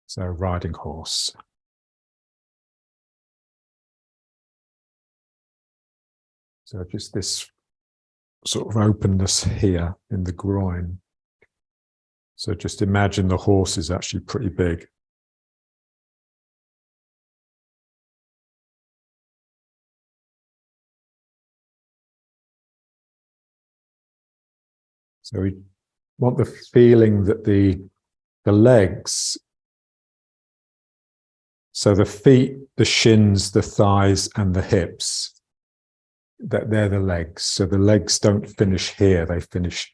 So riding horse. So just this sort of openness here in the groin. So just imagine the horse is actually pretty big. So we want the feeling that the legs, so the feet, the shins, the thighs, and the hips, that they're the legs. So the legs don't finish here, they finish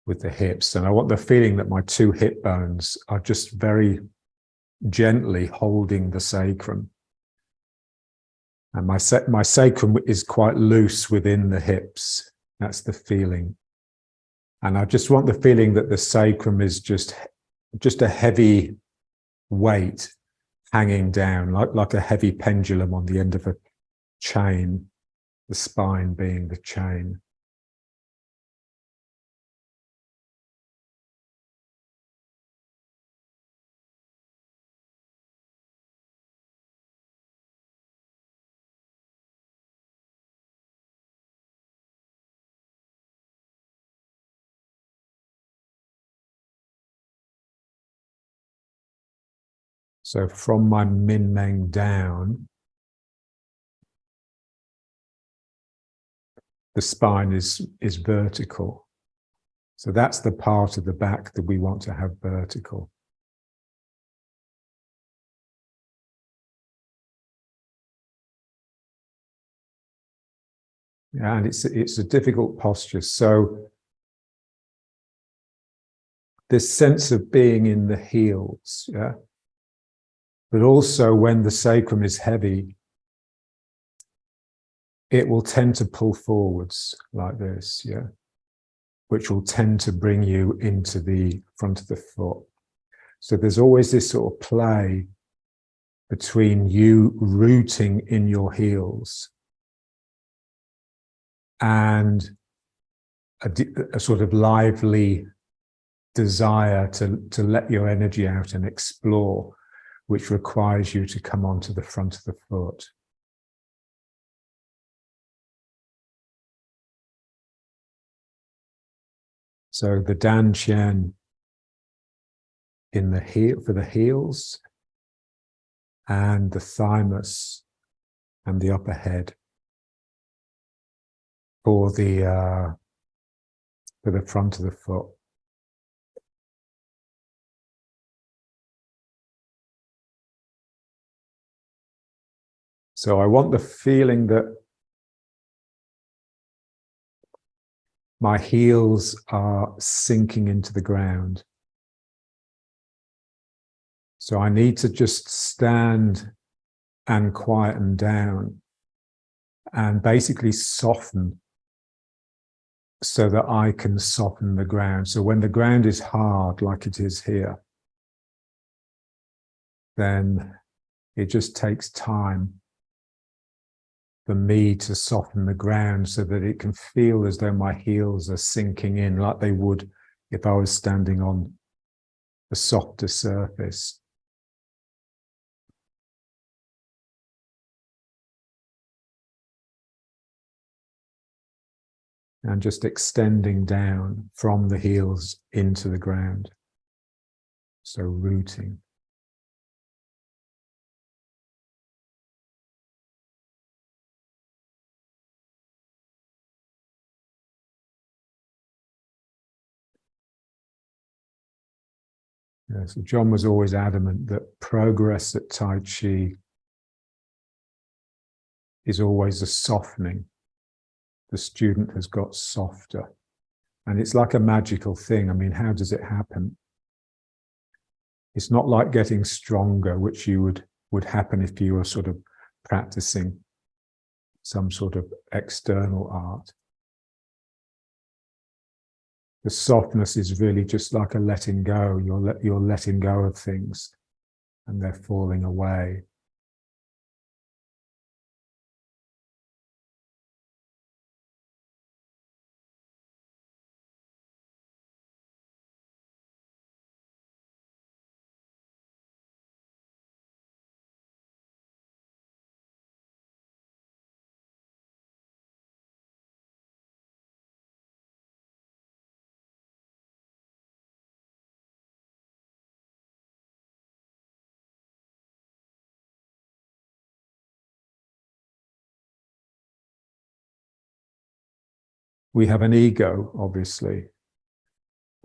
with the hips. And I want the feeling that my two hip bones are just very gently holding the sacrum. And my sacrum is quite loose within the hips. That's the feeling. And I just want the feeling that the sacrum is just a heavy weight hanging down, like a heavy pendulum on the end of a chain, the spine being the chain. So from my min meng down, the spine is vertical. So that's the part of the back that we want to have vertical. Yeah, and it's a difficult posture. So this sense of being in the heels, yeah. But also when the sacrum is heavy, it will tend to pull forwards like this, yeah, which will tend to bring you into the front of the foot. So there's always this sort of play between you rooting in your heels and a sort of lively desire to let your energy out and explore, which requires you to come onto the front of the foot. So the Dan Qian in the heel, for the heels, and the thymus and the upper head for the front of the foot. So I want the feeling that my heels are sinking into the ground. So I need to just stand and quieten down and basically soften so that I can soften the ground. So when the ground is hard, like it is here, then it just takes time for me to soften the ground so that it can feel as though my heels are sinking in like they would if I was standing on a softer surface. And just extending down from the heels into the ground. So rooting. Yeah, so John was always adamant that progress at Tai Chi is always a softening. The student has got softer. And it's like a magical thing. I mean, how does it happen? It's not like getting stronger, which would happen if you were sort of practicing some sort of external art. The softness is really just like a letting go. You're letting go of things and they're falling away. we have an ego, obviously,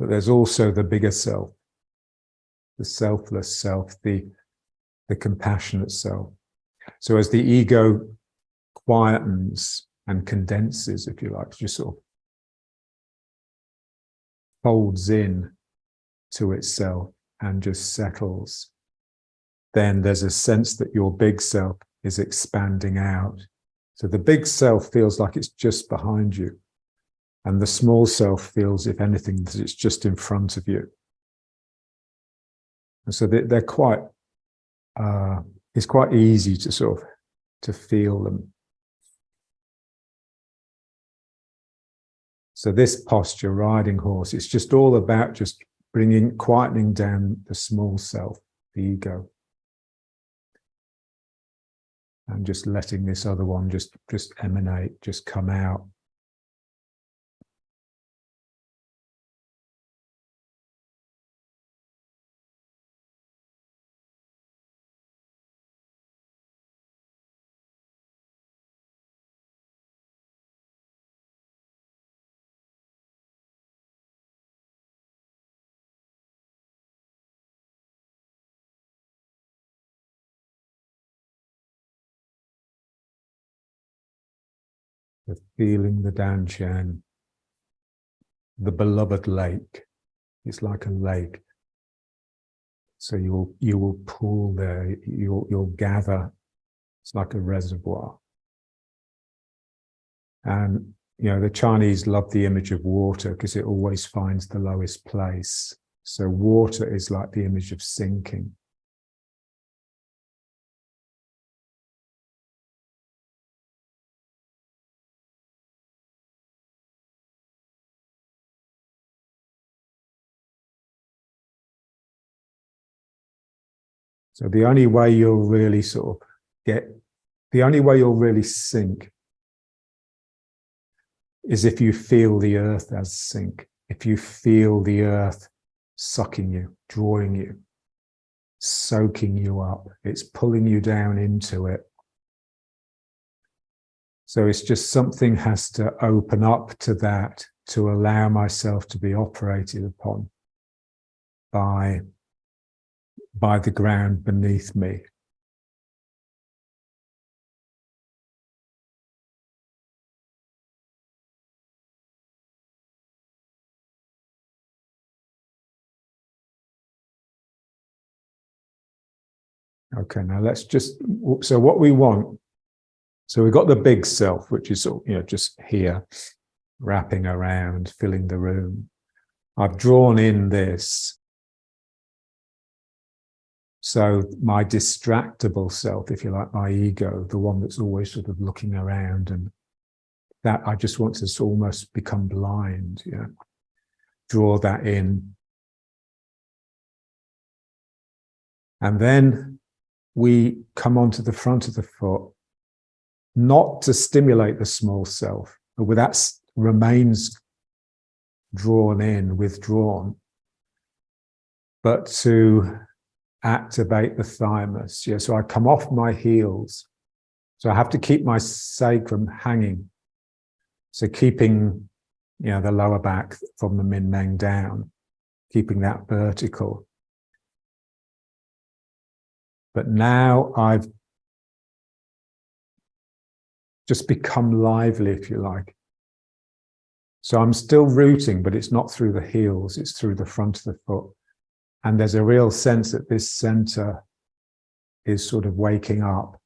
but there's also the bigger self, the selfless self, the compassionate self. So as the ego quietens and condenses, if you like, just sort of folds in to itself and just settles, then there's a sense that your big self is expanding out. So the big self feels like it's just behind you, and the small self feels, if anything, that it's just in front of you. And so they're quite, it's quite easy to sort of, to feel them. So this posture, riding horse, it's just all about just quietening down the small self, the ego. And just letting this other one just emanate, just come out. The feeling the Danshan, the beloved lake. It's like a lake. So you will pool there, you'll gather. It's like a reservoir. And you know, the Chinese love the image of water because it always finds the lowest place. So water is like the image of sinking. So the only way you'll really sort of the only way you'll really sink is if you feel the earth as sink, if you feel the earth sucking you, drawing you, soaking you up, it's pulling you down into it. So it's just something has to open up to that to allow myself to be operated upon by the ground beneath me. Okay, now let's just, so what we want, so we've got the big self, which is, you know, just here, wrapping around, filling the room. I've drawn in this. So my distractible self, if you like, my ego, the one that's always sort of looking around, and that I just want to almost become blind, you know, draw that in. And then we come onto the front of the foot, not to stimulate the small self, but with that remains drawn in, withdrawn, but to activate the thymus. Yeah, so I come off my heels. So I have to keep my sacrum hanging. So keeping, you know, the lower back from the min meng down, keeping that vertical. But now I've just become lively, if you like. So I'm still rooting, but it's not through the heels, it's through the front of the foot. And there's a real sense that this center is sort of waking up.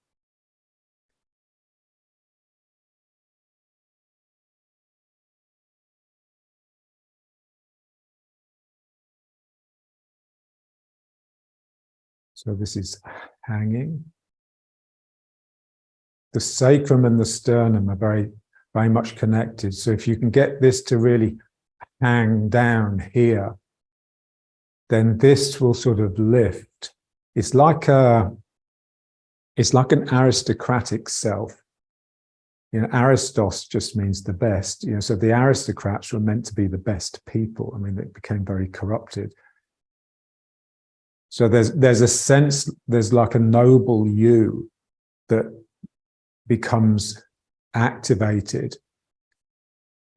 So this is hanging. The sacrum and the sternum are very, very much connected. So if you can get this to really hang down here, then this will sort of lift. It's like an aristocratic self. You know, Aristos just means the best. You know, so the aristocrats were meant to be the best people. I mean, they became very corrupted. So there's a sense, there's like a noble you that becomes activated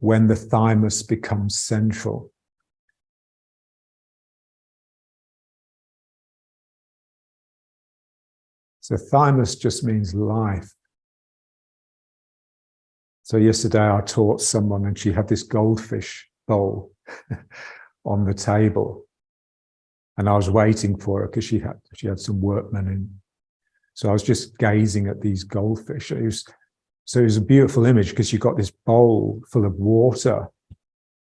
when the thymus becomes central. So thymus just means life. So yesterday I taught someone and she had this goldfish bowl on the table. And I was waiting for her because she had some workmen in. So I was just gazing at these goldfish. It was a beautiful image because you got this bowl full of water,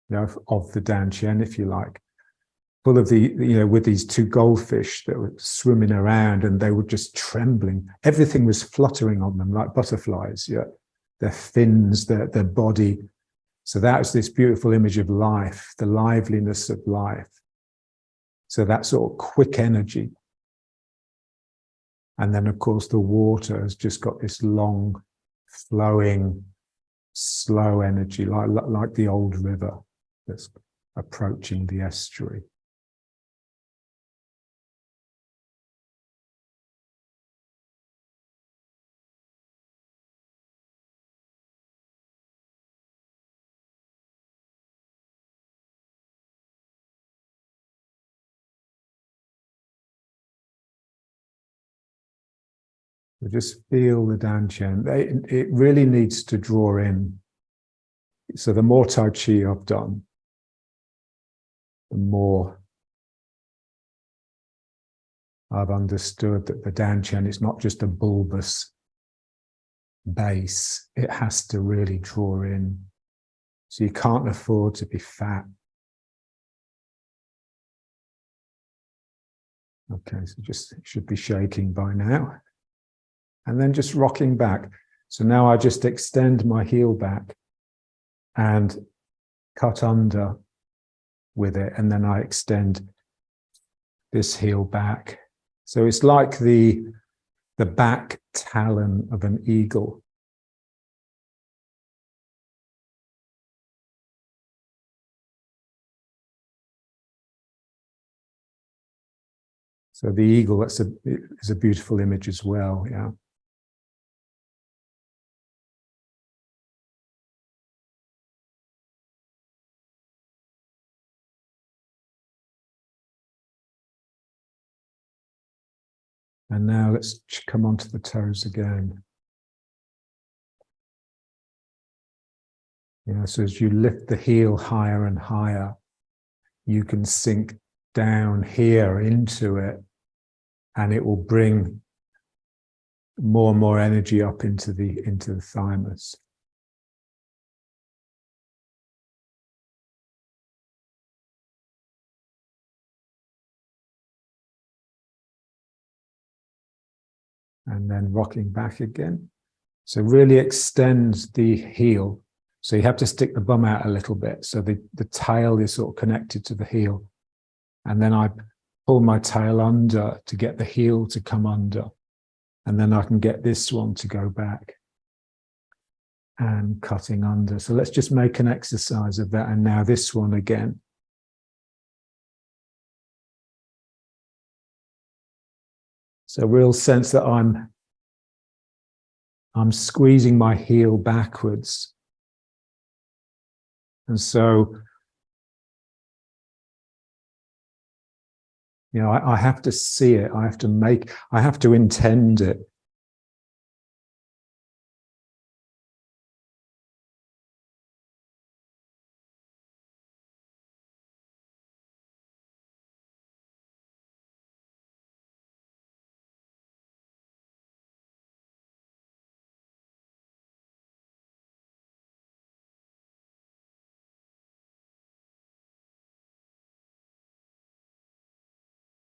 you know, of the Dantian, if you like, full of with these two goldfish that were swimming around, and they were just trembling. Everything was fluttering on them like butterflies, yeah. Their fins, their body. So that was this beautiful image of life, the liveliness of life. So that sort of quick energy. And then, of course, the water has just got this long, flowing, slow energy, like the old river that's approaching the estuary. So just feel the Dantian. It really needs to draw in. So the more Tai Chi I've done, the more I've understood that the Dantian is not just a bulbous base. It has to really draw in. So you can't afford to be fat. Okay, so just it should be shaking by now. And then just rocking back. So now I just extend my heel back and cut under with it. And then I extend this heel back. So it's like the back talon of an eagle. So the eagle, is a beautiful image as well, yeah. And now let's come onto the toes again. You know, so as you lift the heel higher and higher, you can sink down here into it, and it will bring more and more energy up into the thymus. And then rocking back again. So really extend the heel. So you have to stick the bum out a little bit. So the tail is sort of connected to the heel. And then I pull my tail under to get the heel to come under. And then I can get this one to go back. And cutting under. So let's just make an exercise of that. And now this one again. So real sense that I'm squeezing my heel backwards. And so, you know, I have to see it. I have to intend it.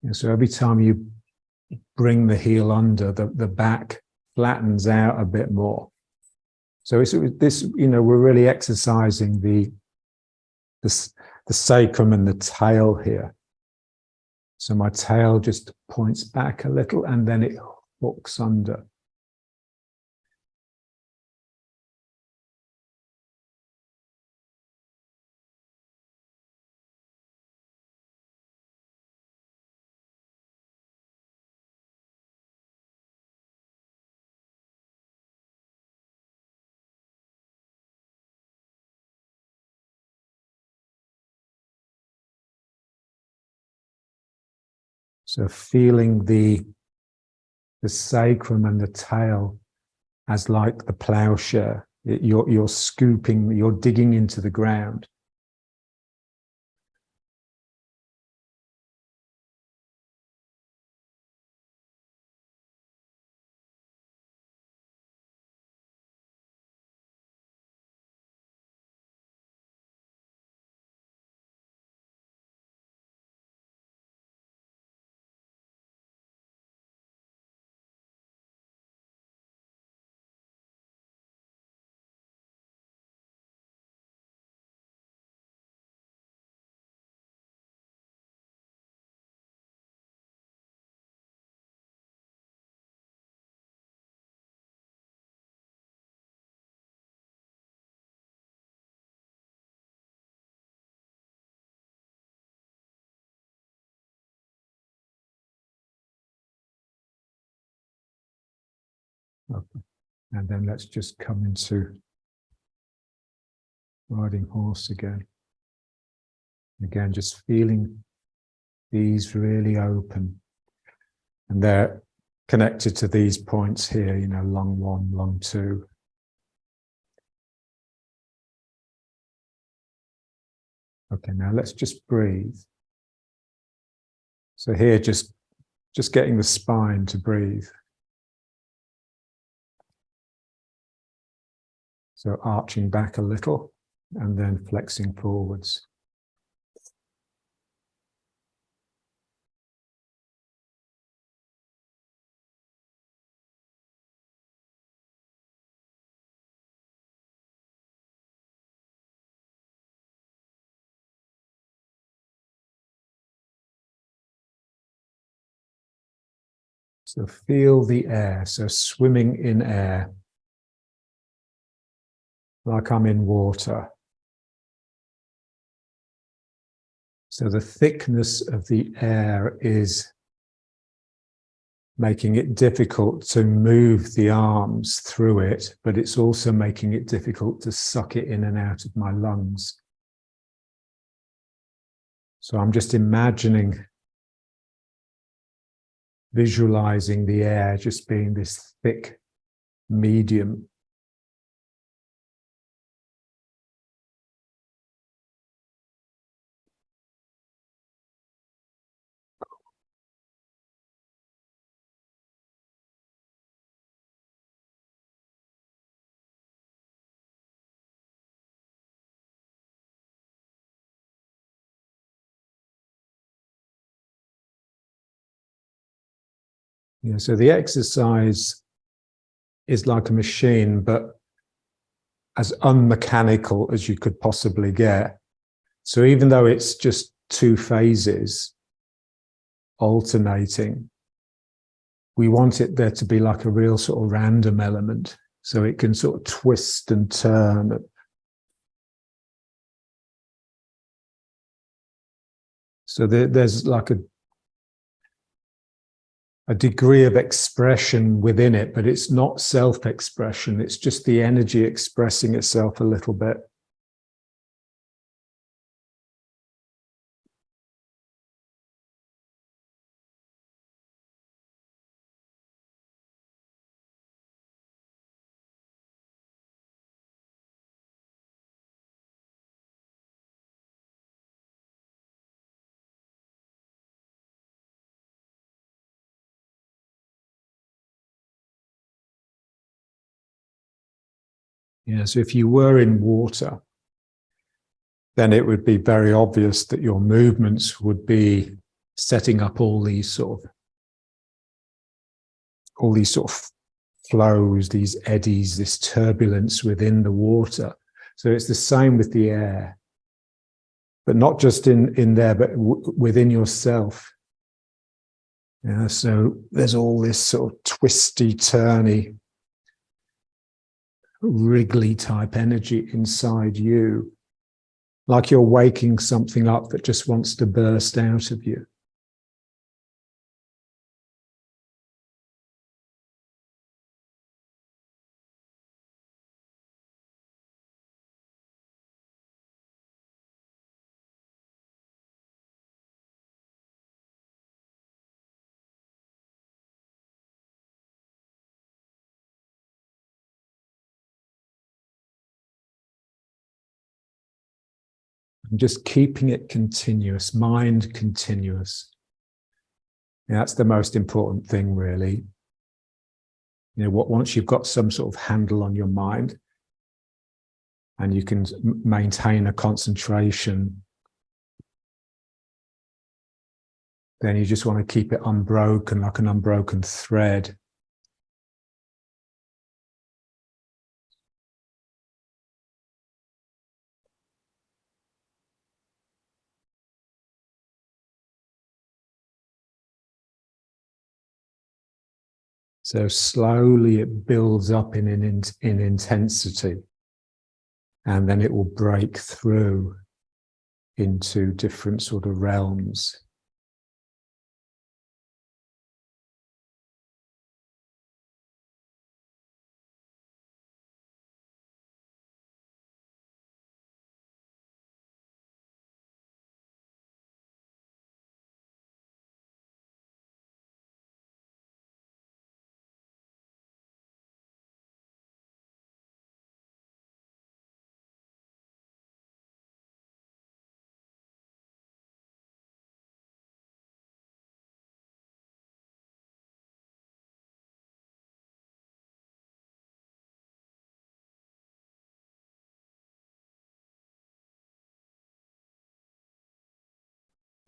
And so every time you bring the heel under, the back flattens out a bit more. So it's this, you know, we're really exercising the sacrum and the tail here. So my tail just points back a little and then it hooks under. So feeling the sacrum and the tail as like the plowshare. You're scooping, you're digging into the ground. Okay. And then let's just come into riding horse again. Again, just feeling these really open. And they're connected to these points here, you know, lung 1, lung 2. Okay, now let's just breathe. So here, just getting the spine to breathe. So arching back a little and then flexing forwards. So feel the air, so swimming in air, like I'm in water. So the thickness of the air is making it difficult to move the arms through it, but it's also making it difficult to suck it in and out of my lungs. So I'm just imagining, visualizing the air just being this thick medium. Yeah, so the exercise is like a machine, but as unmechanical as you could possibly get. So even though it's just 2 phases alternating, we want it there to be like a real sort of random element, so it can sort of twist and turn. So there's like a degree of expression within it, but it's not self-expression. It's just the energy expressing itself a little bit. Yeah, so if you were in water, then it would be very obvious that your movements would be setting up all these sort of flows, these eddies, this turbulence within the water. So it's the same with the air, but not just in there, but within yourself. Yeah, so there's all this sort of twisty, turny, wriggly type energy inside you, like you're waking something up that just wants to burst out of you. And just keeping it continuous, mind continuous. And that's the most important thing, really. You know, once you've got some sort of handle on your mind and you can maintain a concentration, then you just want to keep it unbroken, like an unbroken thread. So slowly it builds up in intensity, and then it will break through into different sort of realms.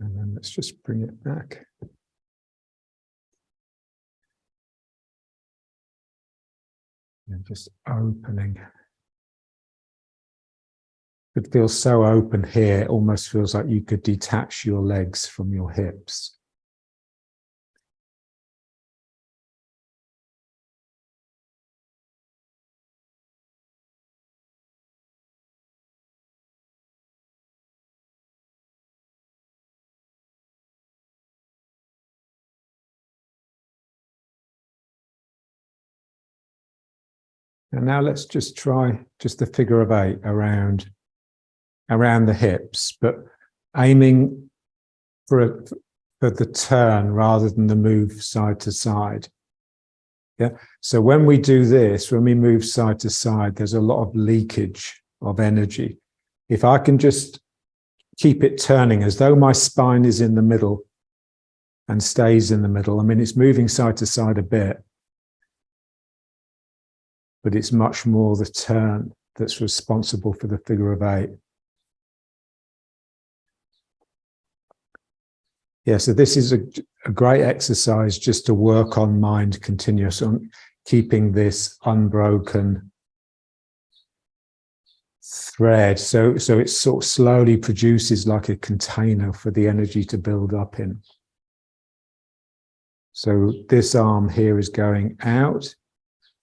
And then let's just bring it back. And just opening. It feels so open here, it almost feels like you could detach your legs from your hips. And now let's just try just the figure of 8 around the hips, but aiming for the turn rather than the move side to side. Yeah. So when we do this, when we move side to side, there's a lot of leakage of energy. If I can just keep it turning as though my spine is in the middle and stays in the middle. I mean, it's moving side to side a bit, but it's much more the turn that's responsible for the figure of 8. Yeah, so this is a great exercise just to work on mind continuous, on keeping this unbroken thread. So it sort of slowly produces like a container for the energy to build up in. So this arm here is going out,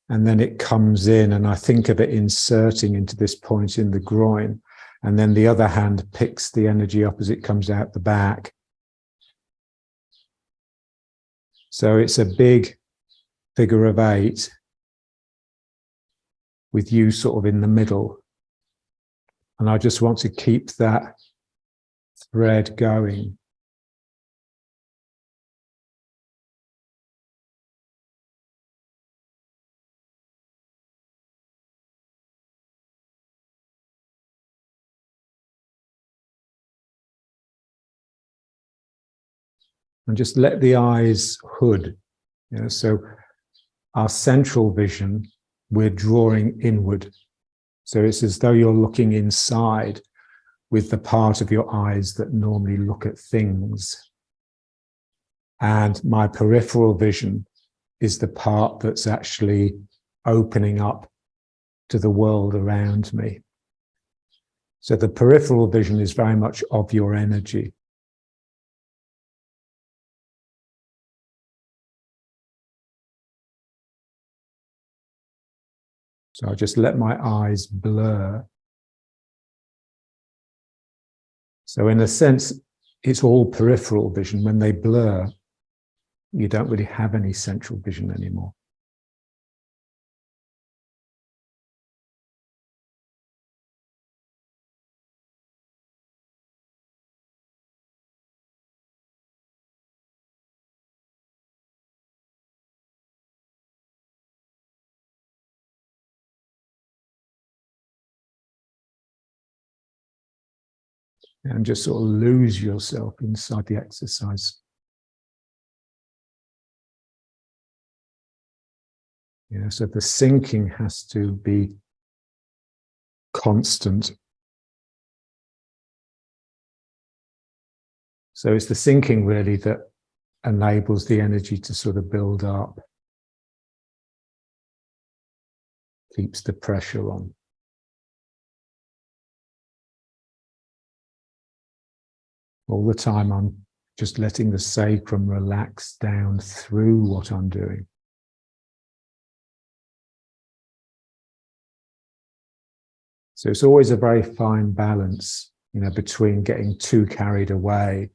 and then it comes in, and I think of it inserting into this point in the groin, and then the other hand picks the energy up as it comes out the back. So it's a big figure of 8 with you sort of in the middle. And I just want to keep that thread going. And just let the eyes hood. You know, so our central vision, we're drawing inward. So it's as though you're looking inside with the part of your eyes that normally look at things. And my peripheral vision is the part that's actually opening up to the world around me. So the peripheral vision is very much of your energy. So I just let my eyes blur. So in a sense, it's all peripheral vision. When they blur, you don't really have any central vision anymore. and just sort of lose yourself inside the exercise. Yeah, so the sinking has to be constant. So it's the sinking really that enables the energy to sort of build up, keeps the pressure on. All the time I'm just letting the sacrum relax down through what I'm doing. So it's always a very fine balance, you know, between getting too carried away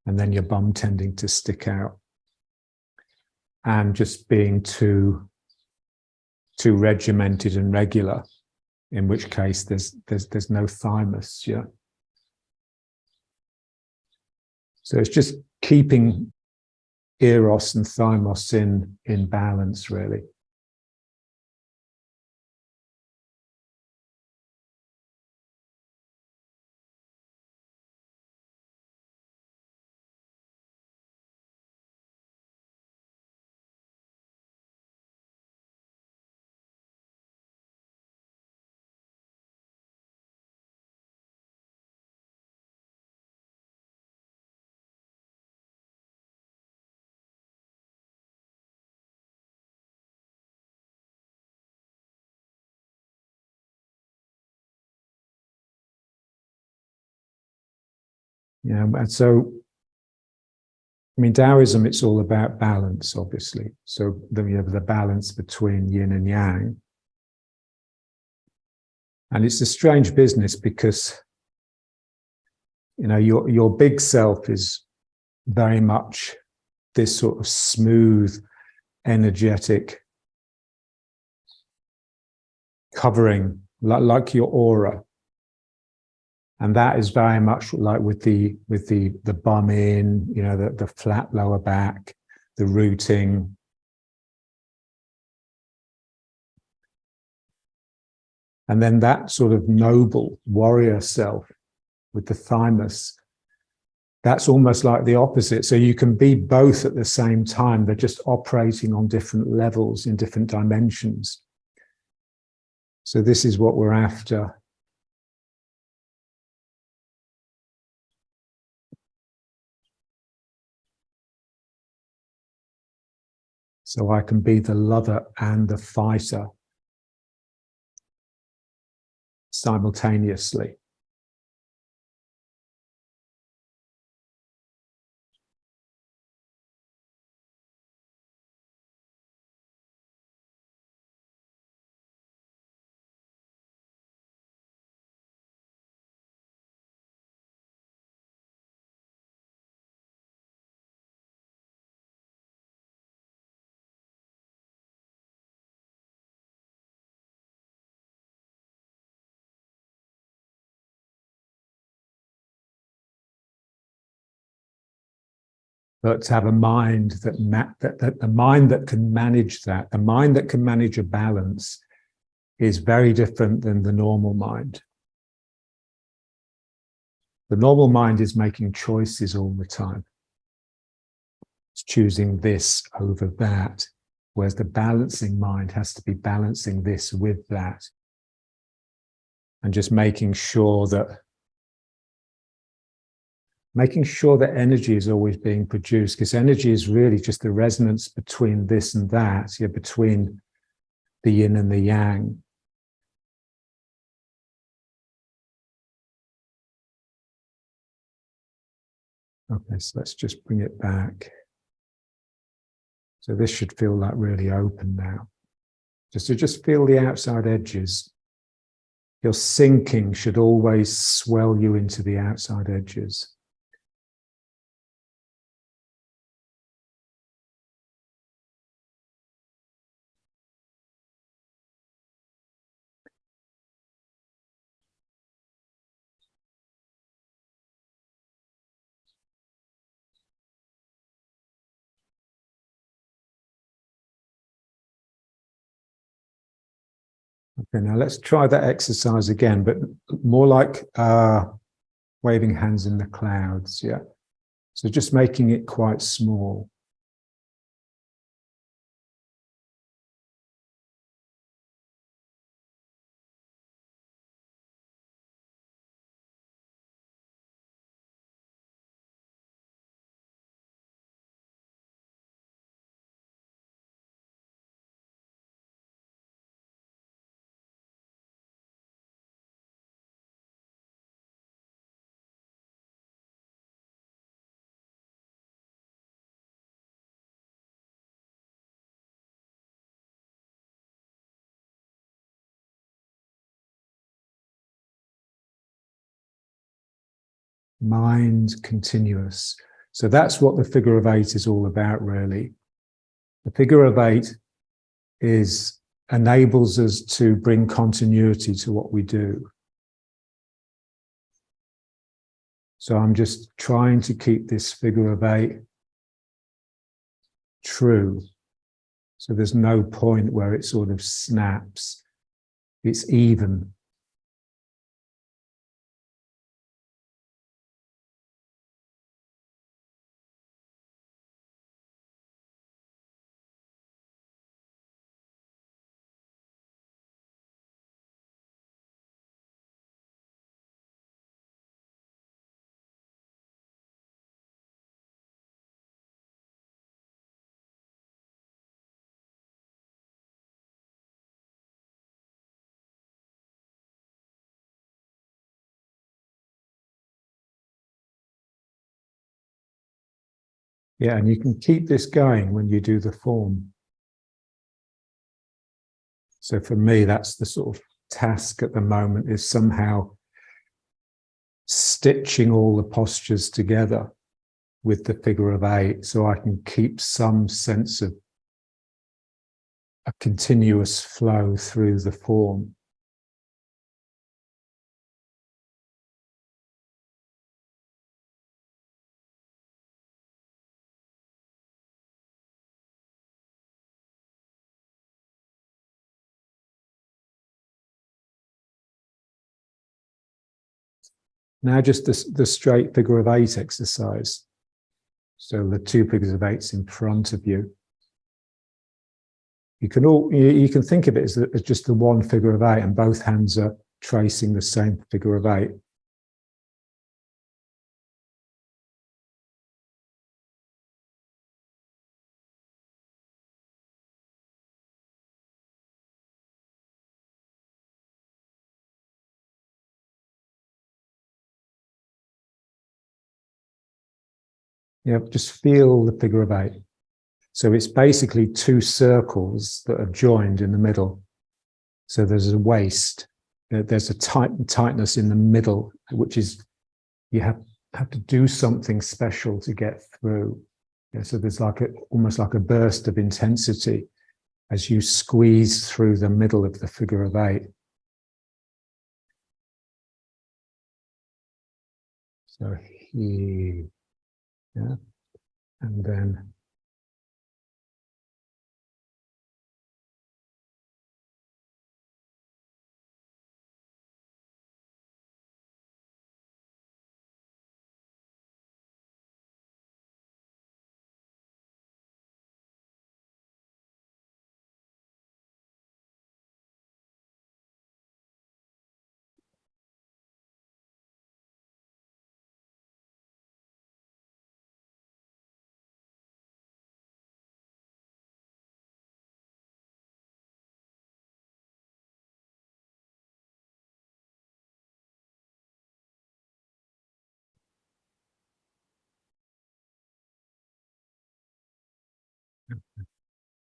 and then your bum tending to stick out, and just being too regimented and regular, in which case there's no thymus. Yeah. So it's just keeping eros and thymos in balance, really. Yeah, and so, I mean, Taoism, it's all about balance, obviously. So then you have the balance between yin and yang. And it's a strange business because, you know, your big self is very much this sort of smooth, energetic covering, like your aura. And that is very much like with the bum in, you know, the flat lower back, the rooting. And then that sort of noble warrior self with the thymus, that's almost like the opposite. So you can be both at the same time. They're just operating on different levels in different dimensions. So this is what we're after. So I can be the lover and the fighter simultaneously. But to have a mind that the mind that can manage that, the mind that can manage a balance, is very different than the normal mind. The normal mind is making choices all the time. It's choosing this over that, whereas the balancing mind has to be balancing this with that, and just making sure that energy is always being produced, because energy is really just the resonance between this and that, yeah, between the yin and the yang. Okay, so let's just bring it back. So this should feel like really open now. Just feel the outside edges. Your sinking should always swell you into the outside edges. Okay, now let's try that exercise again, but more like waving hands in the clouds, yeah. So just making it quite small. Mind continuous. So that's what the figure of 8 is all about, really. The figure of 8 enables us to bring continuity to what we do. So I'm just trying to keep this figure of 8 true. So there's no point where it sort of snaps. It's even. Yeah, and you can keep this going when you do the form. So for me, that's the sort of task at the moment, is somehow stitching all the postures together with the figure of 8, so I can keep some sense of a continuous flow through the form. Now just the straight figure of 8 exercise. So the two figures of 8s in front of you. You can think of it as just the one figure of 8, and both hands are tracing the same figure of 8. Yeah, just feel the figure of 8. So it's basically two circles that are joined in the middle. So there's a waist, there's a tightness in the middle, which is, you have to do something special to get through. Yeah, so there's like almost like a burst of intensity as you squeeze through the middle of the figure of 8. So here, yeah, and then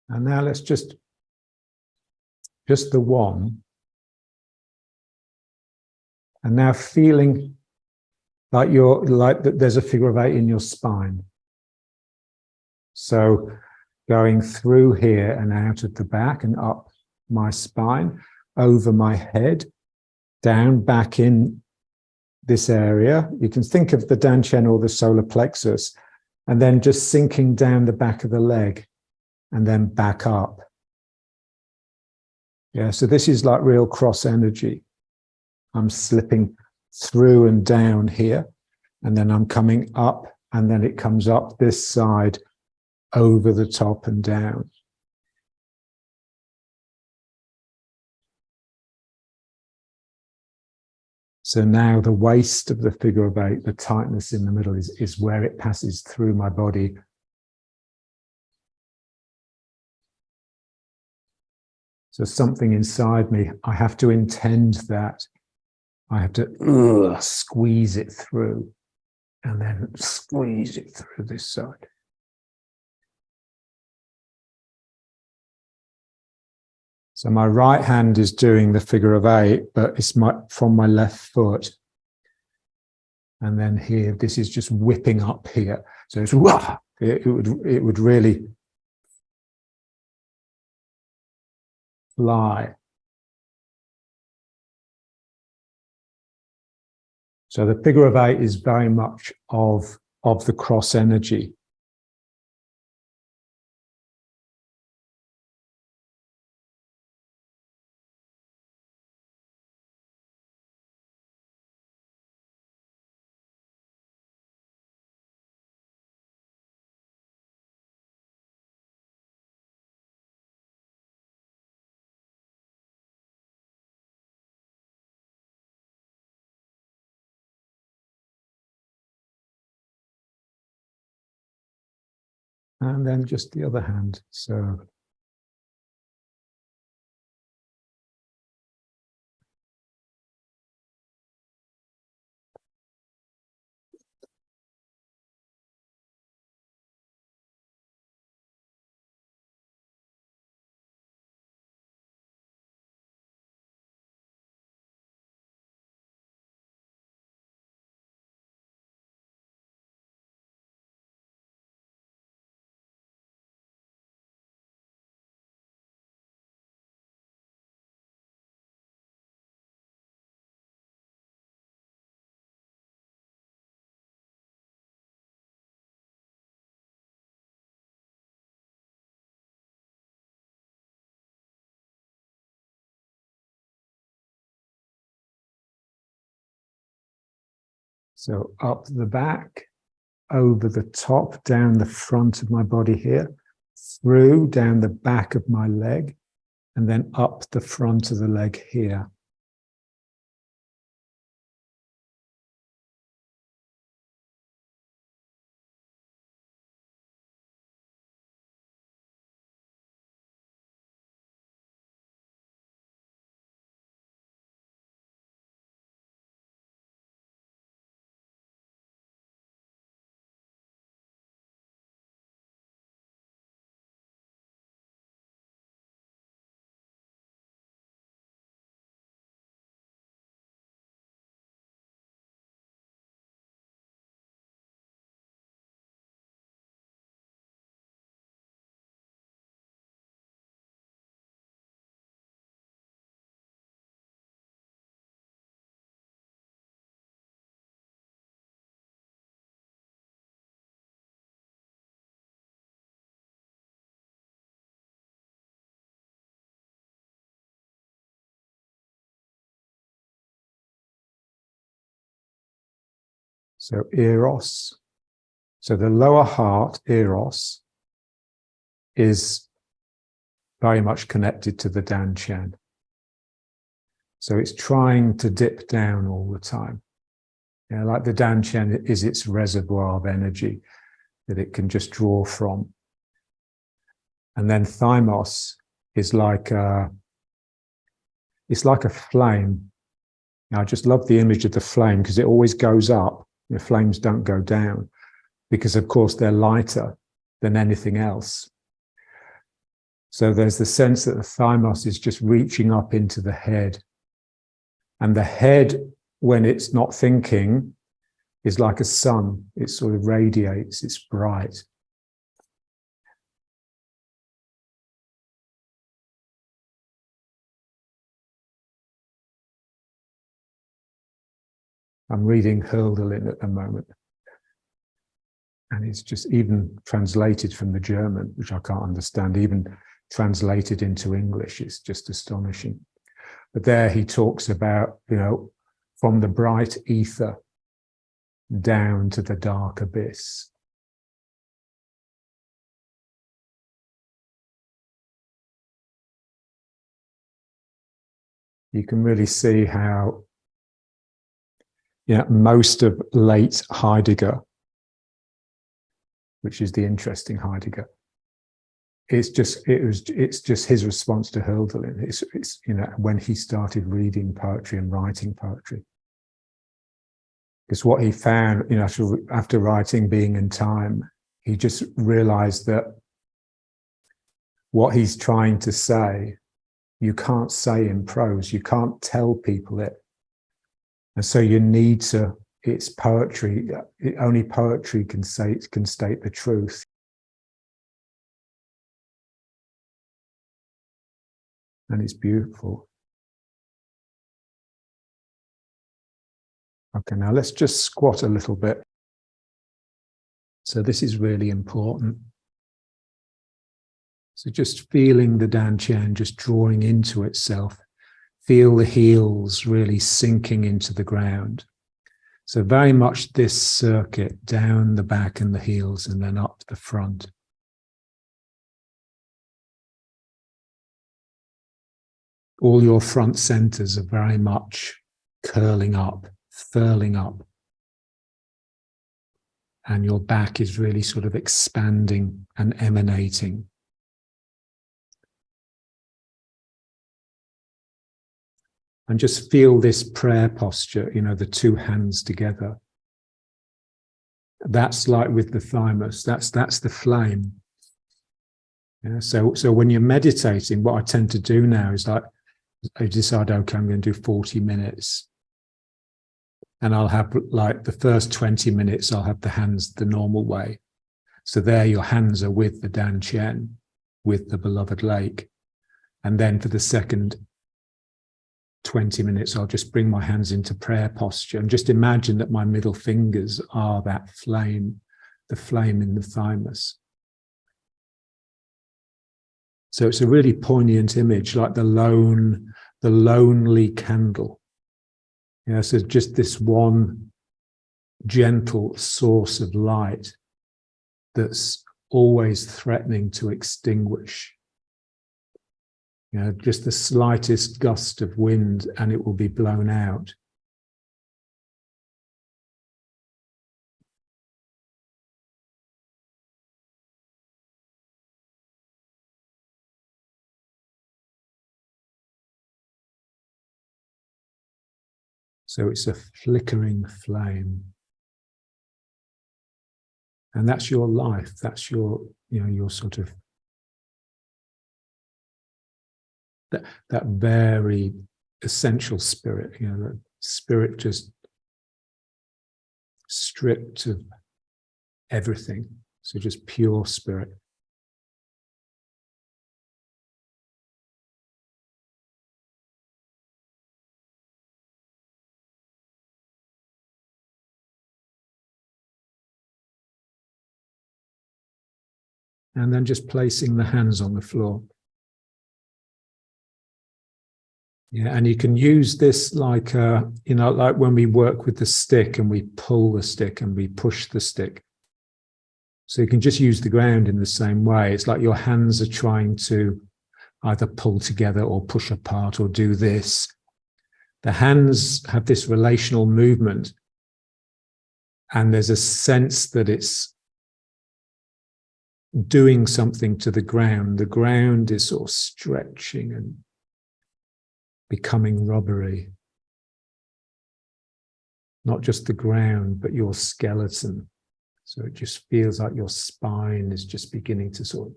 now let's just the one. And now feeling like there's a figure of 8 in your spine. So going through here and out at the back and up my spine, over my head, down back in this area. You can think of the dantian or the solar plexus, and then just sinking down the back of the leg and then back up. Yeah, so this is like real cross energy. I'm slipping through and down here, and then I'm coming up, and then it comes up this side over the top and down. So now the waist of the figure of 8, the tightness in the middle is where it passes through my body. So something inside me, I have to intend that. I have to squeeze it through, and then squeeze it through this side. So my right hand is doing the figure of 8, but it's from my left foot. And then here, this is just whipping up here. So it's it would really fly. So the figure of 8 is very much of the cross energy. And then just the other hand. So up the back, over the top, down the front of my body here, through, down the back of my leg, and then up the front of the leg here. So eros. So the lower heart, eros, is very much connected to the dantian. So it's trying to dip down all the time. Yeah, like the dantian is its reservoir of energy that it can just draw from. And then thymos is like it's like a flame. Now, I just love the image of the flame because it always goes up. The flames don't go down because, of course, they're lighter than anything else. So there's the sense that the thymos is just reaching up into the head. And the head, when it's not thinking, is like a sun. It sort of radiates, it's bright. I'm reading Hölderlin at the moment. And it's just even translated from the German, which I can't understand, even translated into English. It's just astonishing. But there he talks about, from the bright ether down to the dark abyss. You can really see how, most of late Heidegger, which is the interesting Heidegger, it's just his response to Hölderlin. It's when he started reading poetry and writing poetry. Because what he found, after writing Being and Time, he just realized that what he's trying to say, you can't say in prose. You can't tell people it. And so you need to, it's poetry. Only poetry can state the truth. And it's beautiful. Okay, now let's just squat a little bit. So this is really important. So just feeling the dantian just drawing into itself. Feel the heels really sinking into the ground. So very much this circuit down the back and the heels and then up the front. All your front centers are very much curling up, furling up. And your back is really sort of expanding and emanating. And just feel this prayer posture, the two hands together. That's like with the thymus, that's the flame. Yeah, so when you're meditating, what I tend to do now is like, I decide, okay, I'm going to do 40 minutes. And I'll have like the first 20 minutes, I'll have the hands the normal way. So there your hands are with the dantian, with the beloved lake. And then for the second 20 minutes, I'll just bring my hands into prayer posture and just imagine that my middle fingers are that flame, the flame in the thymus. So it's a really poignant image, like the lonely candle. So just this one gentle source of light that's always threatening to extinguish. Just the slightest gust of wind and it will be blown out. So it's a flickering flame. And that's your life. That's your, your sort of, that very essential spirit, the spirit just stripped of everything. So just pure spirit. And then just placing the hands on the floor. Yeah, and you can use this like, like when we work with the stick and we pull the stick and we push the stick. So you can just use the ground in the same way. It's like your hands are trying to either pull together or push apart or do this. The hands have this relational movement. And there's a sense that it's doing something to the ground. The ground is sort of stretching and becoming rubbery. Not just the ground, but your skeleton. So it just feels like your spine is just beginning to sort of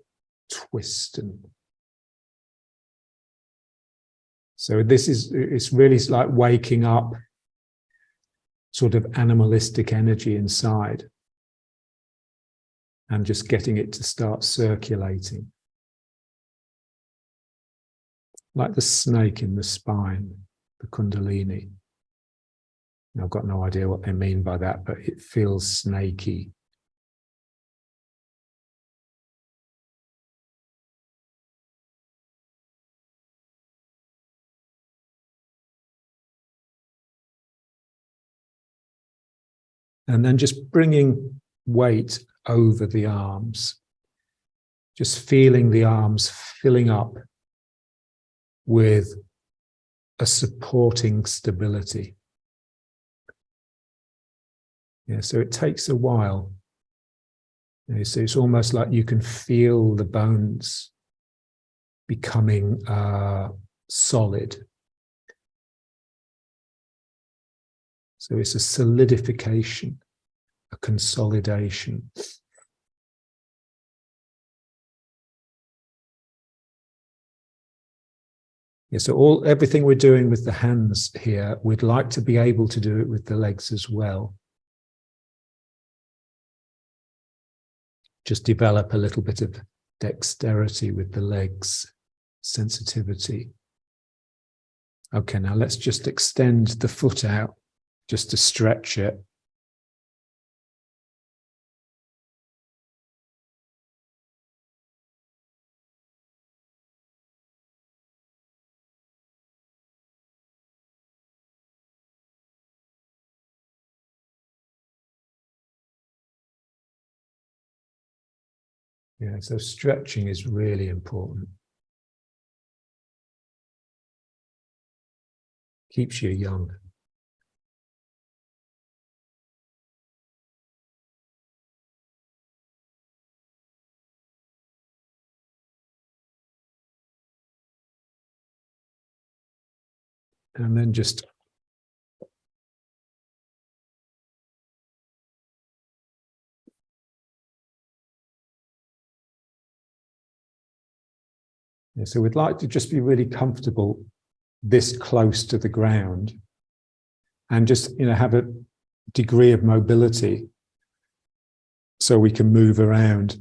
twist. And so it's really like waking up sort of animalistic energy inside and just getting it to start circulating. Like the snake in the spine, the kundalini. I've got no idea what they mean by that, but it feels snaky. And then just bringing weight over the arms, just feeling the arms filling up with a supporting stability. Yeah, so it takes a while. So it's almost like you can feel the bones becoming solid. So it's a solidification, a consolidation. Yeah, so everything we're doing with the hands here, we'd like to be able to do it with the legs as well. Just develop a little bit of dexterity with the legs, sensitivity. Okay, now let's just extend the foot out just to stretch it. Yeah, so stretching is really important. Keeps you young. And then just so we'd like to just be really comfortable this close to the ground and just have a degree of mobility so we can move around.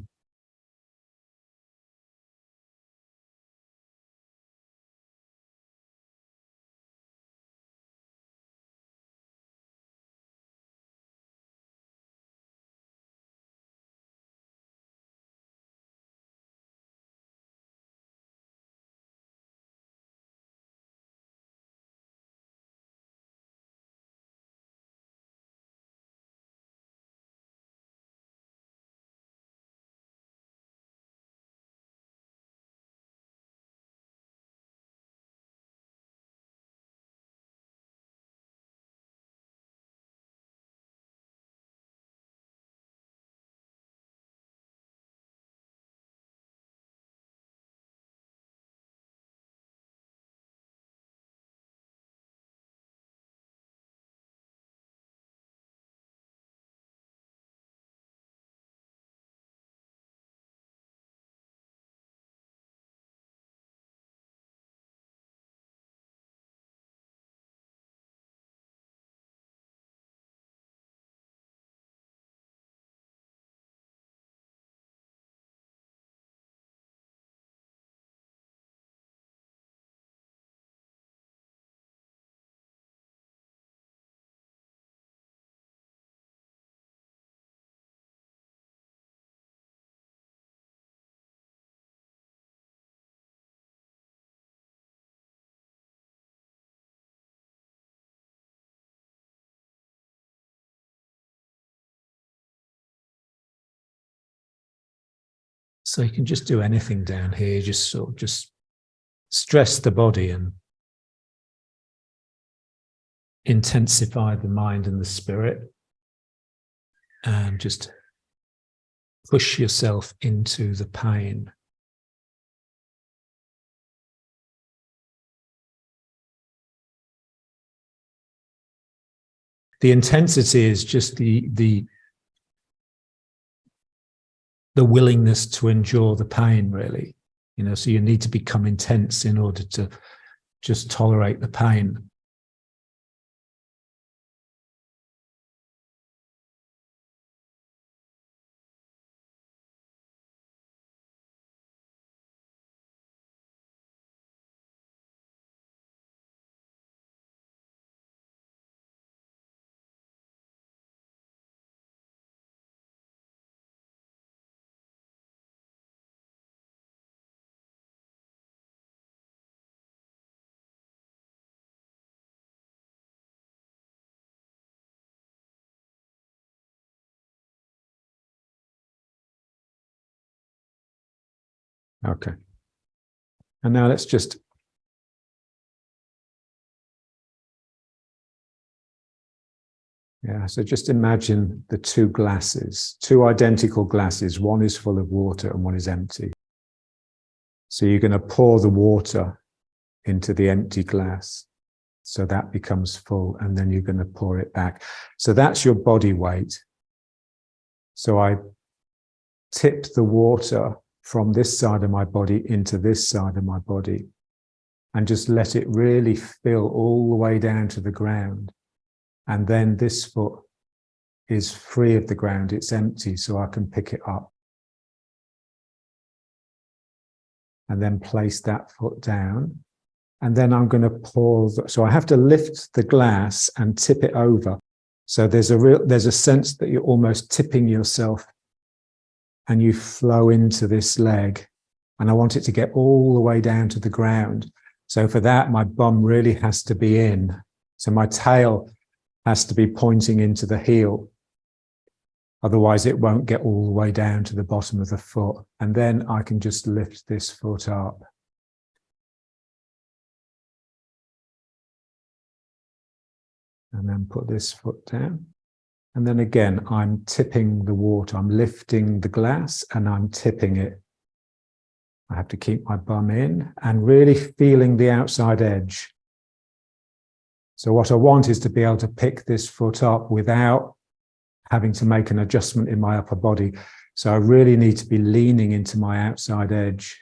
So you can just do anything down here, just sort of just stress the body and intensify the mind and the spirit, and just push yourself into the pain. The intensity is just the willingness to endure the pain, really. So you need to become intense in order to just tolerate the pain. Okay. And now let's just so just imagine the two glasses, two identical glasses. One is full of water and one is empty. So you're going to pour the water into the empty glass. So that becomes full, and then you're going to pour it back. So that's your body weight. So I tip the water from this side of my body into this side of my body and just let it really fill all the way down to the ground. And then this foot is free of the ground, it's empty, so I can pick it up. And then place that foot down. And then I'm going to pour, so I have to lift the glass and tip it over. So there's a sense that you're almost tipping yourself and you flow into this leg. And I want it to get all the way down to the ground. So for that, my bum really has to be in. So my tail has to be pointing into the heel. Otherwise, it won't get all the way down to the bottom of the foot. And then I can just lift this foot up. And then put this foot down. And then again, I'm tipping the water. I'm lifting the glass and I'm tipping it. I have to keep my bum in and really feeling the outside edge. So what I want is to be able to pick this foot up without having to make an adjustment in my upper body. So I really need to be leaning into my outside edge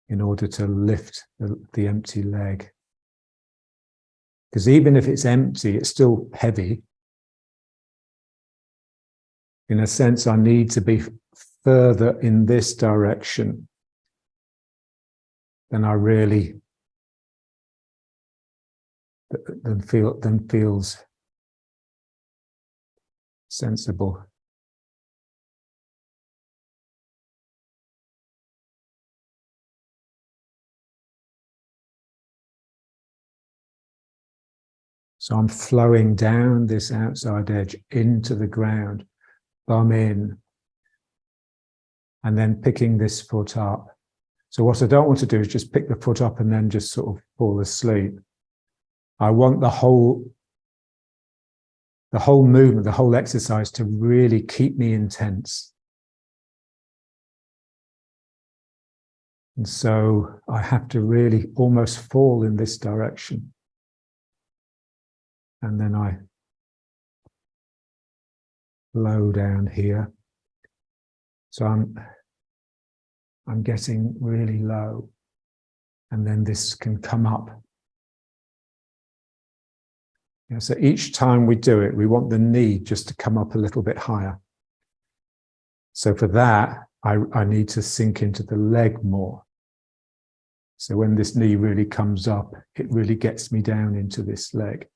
in order to lift the empty leg. Because even if it's empty, it's still heavy. In a sense, I need to be further in this direction than I really than feels sensible. So I'm flowing down this outside edge into the ground, bum in, and then picking this foot up. So what I don't want to do is just pick the foot up and then just sort of fall asleep. I want the whole movement, the whole exercise to really keep me intense. And so I have to really almost fall in this direction. And then I flow down here. So I'm getting really low. And then this can come up. So each time we do it, we want the knee just to come up a little bit higher. So for that, I need to sink into the leg more. So when this knee really comes up, it really gets me down into this leg.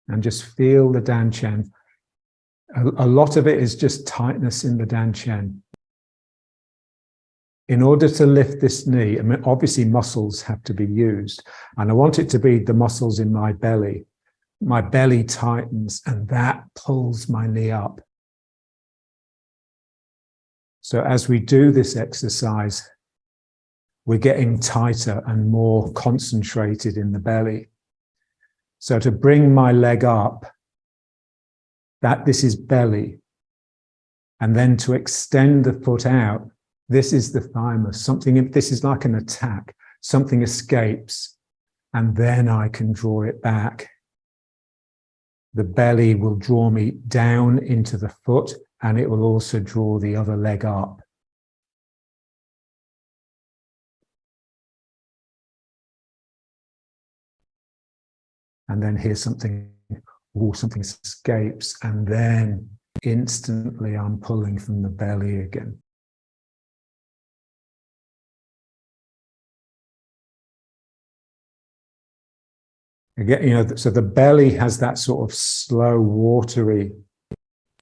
And just feel the dantian. A lot of it is just tightness in the dantian. In order to lift this knee, I mean, obviously muscles have to be used. And I want it to be the muscles in my belly. My belly tightens and that pulls my knee up. So as we do this exercise, we're getting tighter and more concentrated in the belly. So to bring my leg up, this is belly. And then to extend the foot out, this is the thymus. This is like an attack. Something escapes, and then I can draw it back. The belly will draw me down into the foot, and it will also draw the other leg up. And then here's something escapes, and then instantly I'm pulling from the belly again. Again, you know, so the belly has that sort of slow, watery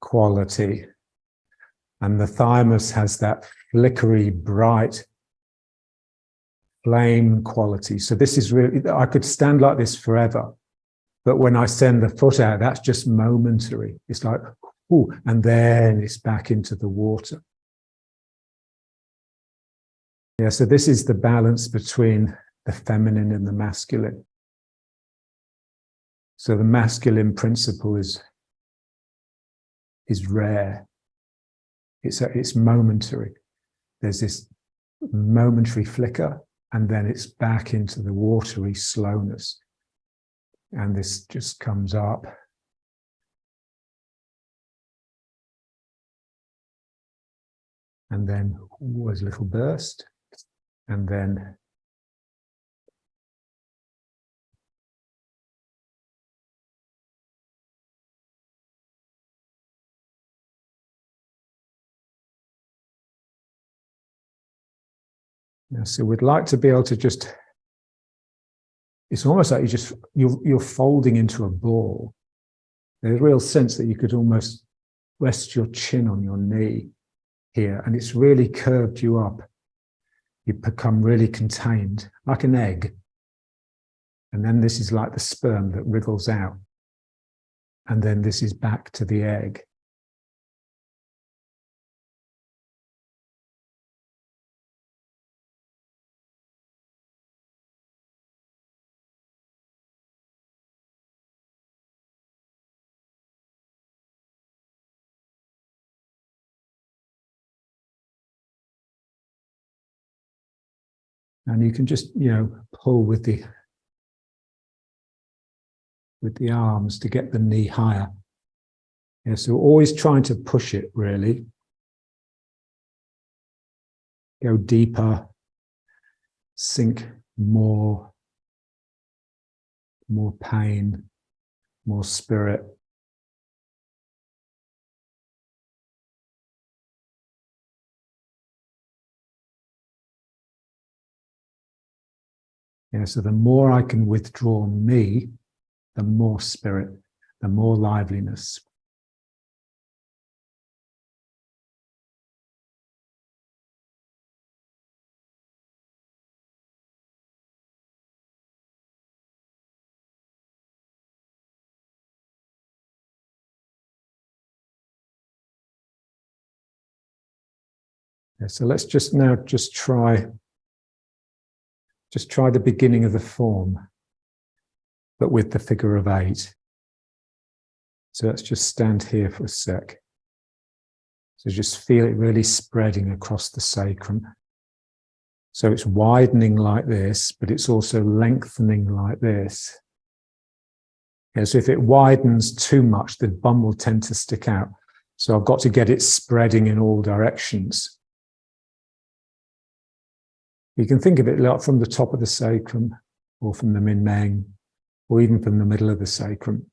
quality, and the thymus has that flickery, bright flame quality. So this is really, I could stand like this forever, but when I send the foot out, that's just momentary. It's like, ooh, and then it's back into the water. Yeah, so this is the balance between the feminine and the masculine. So the masculine principle is rare. It's momentary. There's this momentary flicker, and then it's back into the watery slowness. And this just comes up. And then was a little burst. And then so we'd like to be able to just, it's almost like you're folding into a ball. There's a real sense that you could almost rest your chin on your knee here, and it's really curved you up. You become really contained, like an egg. And then this is like the sperm that wriggles out. And then this is back to the egg. And you can just, you know, pull with the arms to get the knee higher. Yeah, so always trying to push it, really. Go deeper, sink more pain, more spirit. Yeah, so the more I can withdraw me, the more spirit, the more liveliness. Yeah, so let's just now try the beginning of the form, but with the figure of 8. So let's just stand here for a sec. So just feel it really spreading across the sacrum. So it's widening like this, but it's also lengthening like this. Yeah, so if it widens too much, the bum will tend to stick out. So I've got to get it spreading in all directions. You can think of it like from the top of the sacrum, or from the min meng, or even from the middle of the sacrum.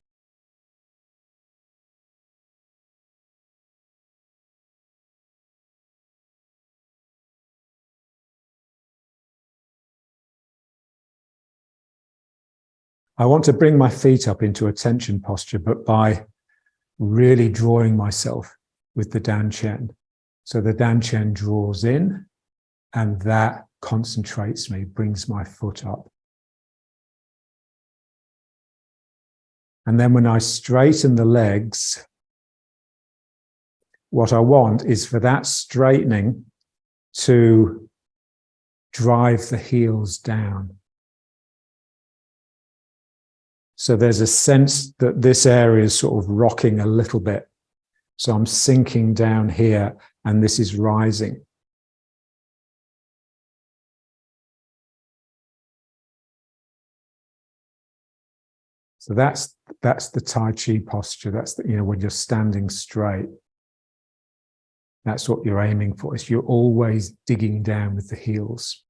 I want to bring my feet up into a tension posture, but by really drawing myself with the danchen. So the danchen draws in, and that concentrates me, brings my foot up. And then when I straighten the legs, what I want is for that straightening to drive the heels down. So there's a sense that this area is sort of rocking a little bit. So I'm sinking down here, and this is rising. So that's the Tai Chi posture. That's the, you know, when you're standing straight. That's what you're aiming for. Is you're always digging down with the heels.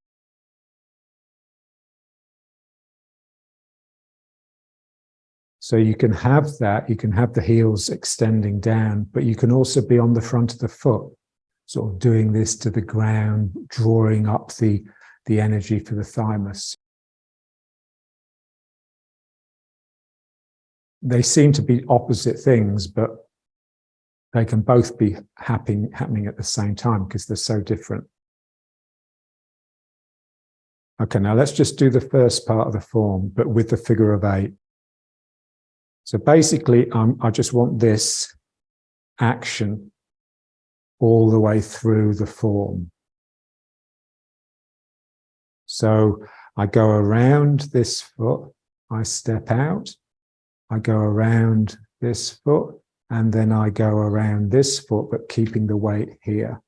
So you can have that, you can have the heels extending down, but you can also be on the front of the foot, sort of doing this to the ground, drawing up the energy for the thymus. they seem to be opposite things, but they can both be happening at the same time because they're so different. Okay, now let's just do the first part of the form, but with the figure of 8. So basically, I just want this action all the way through the form. So I go around this foot, I step out, I go around this foot, and then I go around this foot, but keeping the weight here.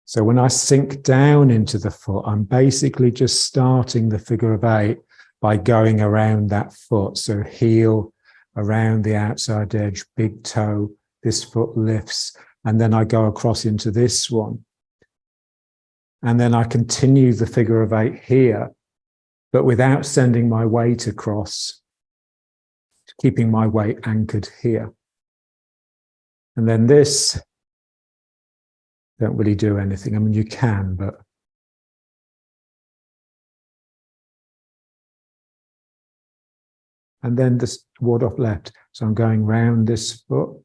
So when I sink down into the foot, I'm basically just starting the figure of 8 by going around that foot. So heel around the outside edge, big toe, this foot lifts, and then I go across into this one. And then I continue the figure of 8 here, but without sending my weight across, keeping my weight anchored here. And then this, don't really do anything. I mean, you can, but and then this ward off left. So I'm going round this foot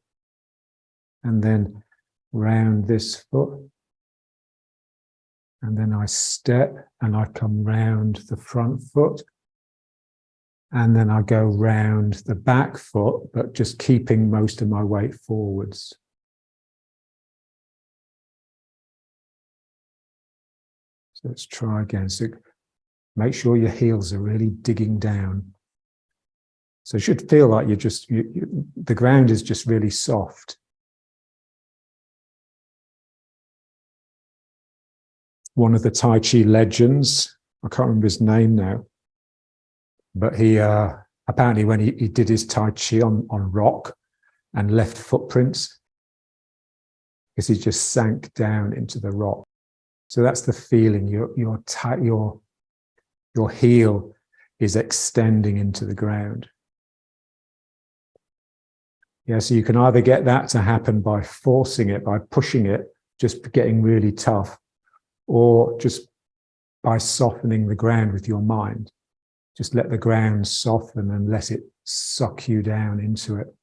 and then round this foot. And then I step and I come round the front foot. And then I go round the back foot, but just keeping most of my weight forwards. So let's try again. So make sure your heels are really digging down. So it should feel like the ground is just really soft. One of the Tai Chi legends, I can't remember his name now, but he apparently when he did his Tai Chi on rock and left footprints, because he just sank down into the rock. So that's the feeling. Your heel is extending into the ground. Yeah, so you can either get that to happen by forcing it, by pushing it, just getting really tough, or just by softening the ground with your mind. Just let the ground soften and let it suck you down into it.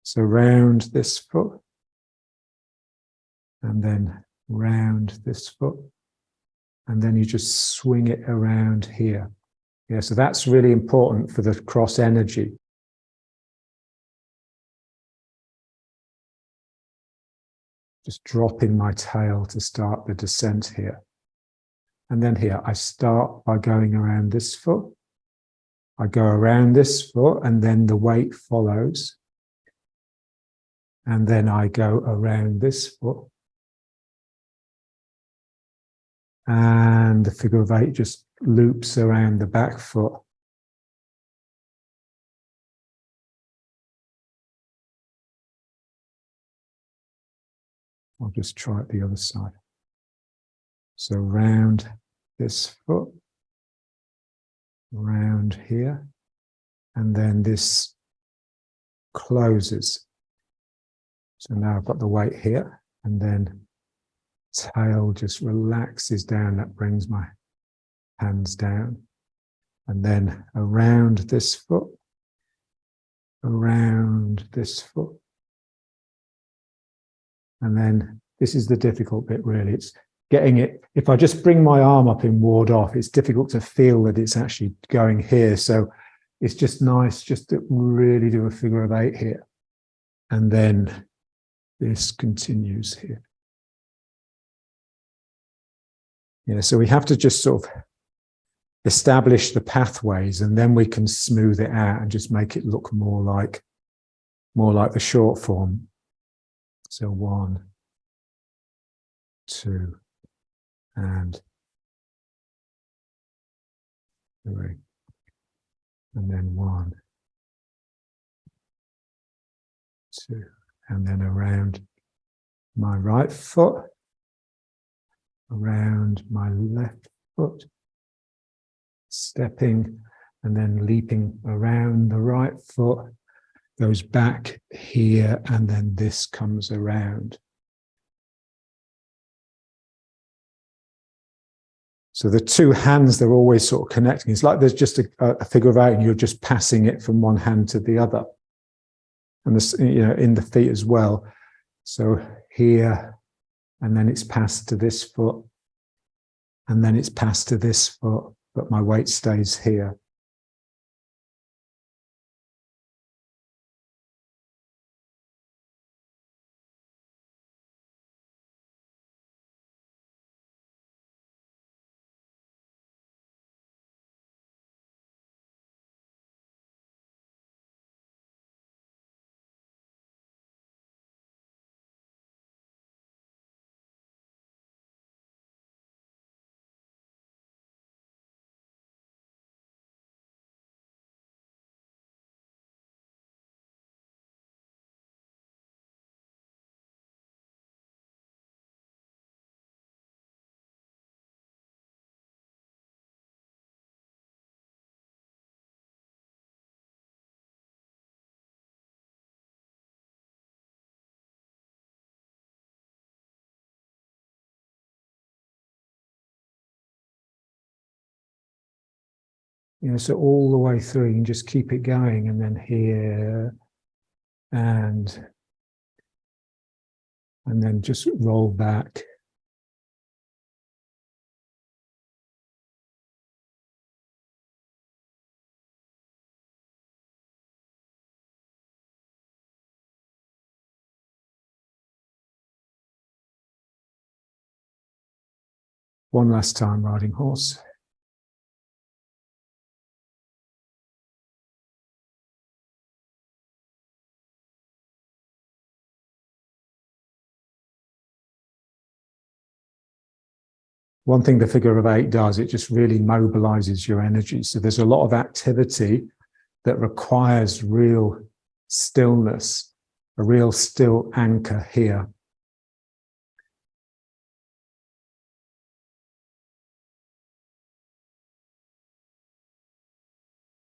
So round this foot, and then round this foot, and then you just swing it around here. Yeah, so that's really important for the cross energy. Just dropping my tail to start the descent here. And then here, I start by going around this foot. I go around this foot, and then the weight follows. And then I go around this foot. And the figure of 8 just loops around the back foot. I'll just try it the other side. So round this foot, round here, and then this closes. So now I've got the weight here, and then tail just relaxes down. That brings my hands down. And then around this foot, around this foot. And then this is the difficult bit, really. It's getting it. If I just bring my arm up in ward off, it's difficult to feel that it's actually going here. So it's just nice just to really do a figure of 8 here. And then this continues here. Yeah, so we have to just sort of establish the pathways, and then we can smooth it out and just make it look more like the short form. So 1, 2, and 3, and then 1, 2, and then around my right foot, around my left foot, stepping and then leaping around the right foot, goes back here, and then this comes around. So the two hands, they're always sort of connecting. It's like there's just a figure of 8 and you're just passing it from one hand to the other. And this, in the feet as well. So here, and then it's passed to this foot, and then it's passed to this foot, but my weight stays here. So all the way through, you can just keep it going, and then here, and then just roll back. One last time, riding horse. One thing the figure of 8 does, it just really mobilizes your energy. So there's a lot of activity that requires real stillness, a real still anchor here.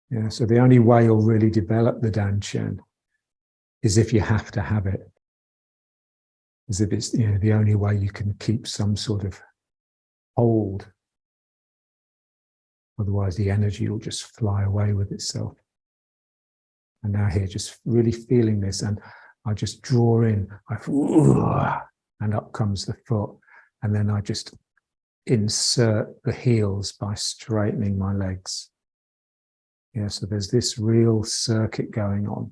Yeah, so the only way you'll really develop the Danchen is if you have to have it. As if it's the only way you can keep some sort of hold. Otherwise the energy will just fly away with itself. And now here, just really feeling this, and I just draw in, and up comes the foot, and then I just insert the heels by straightening my legs. Yeah, so there's this real circuit going on.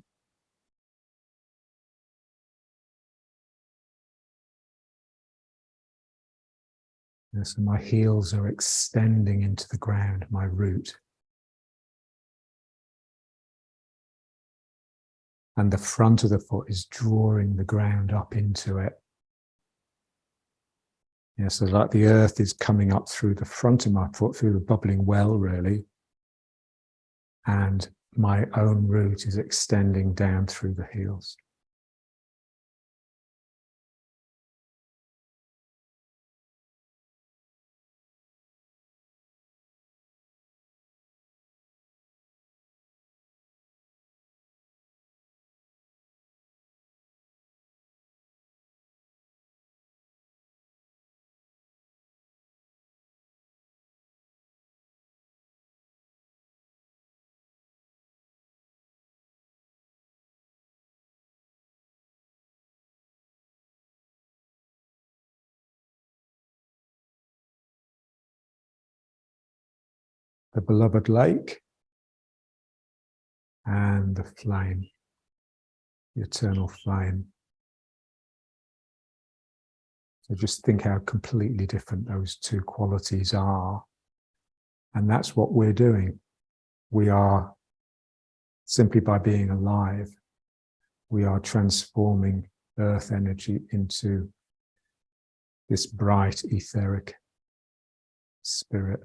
And so my heels are extending into the ground, my root. And the front of the foot is drawing the ground up into it. Yeah, so like the earth is coming up through the front of my foot, through the bubbling well, really. And my own root is extending down through the heels. The beloved lake and the flame, the eternal flame. So just think how completely different those two qualities are. And that's what we're doing. We are, simply by being alive, we are transforming earth energy into this bright etheric spirit.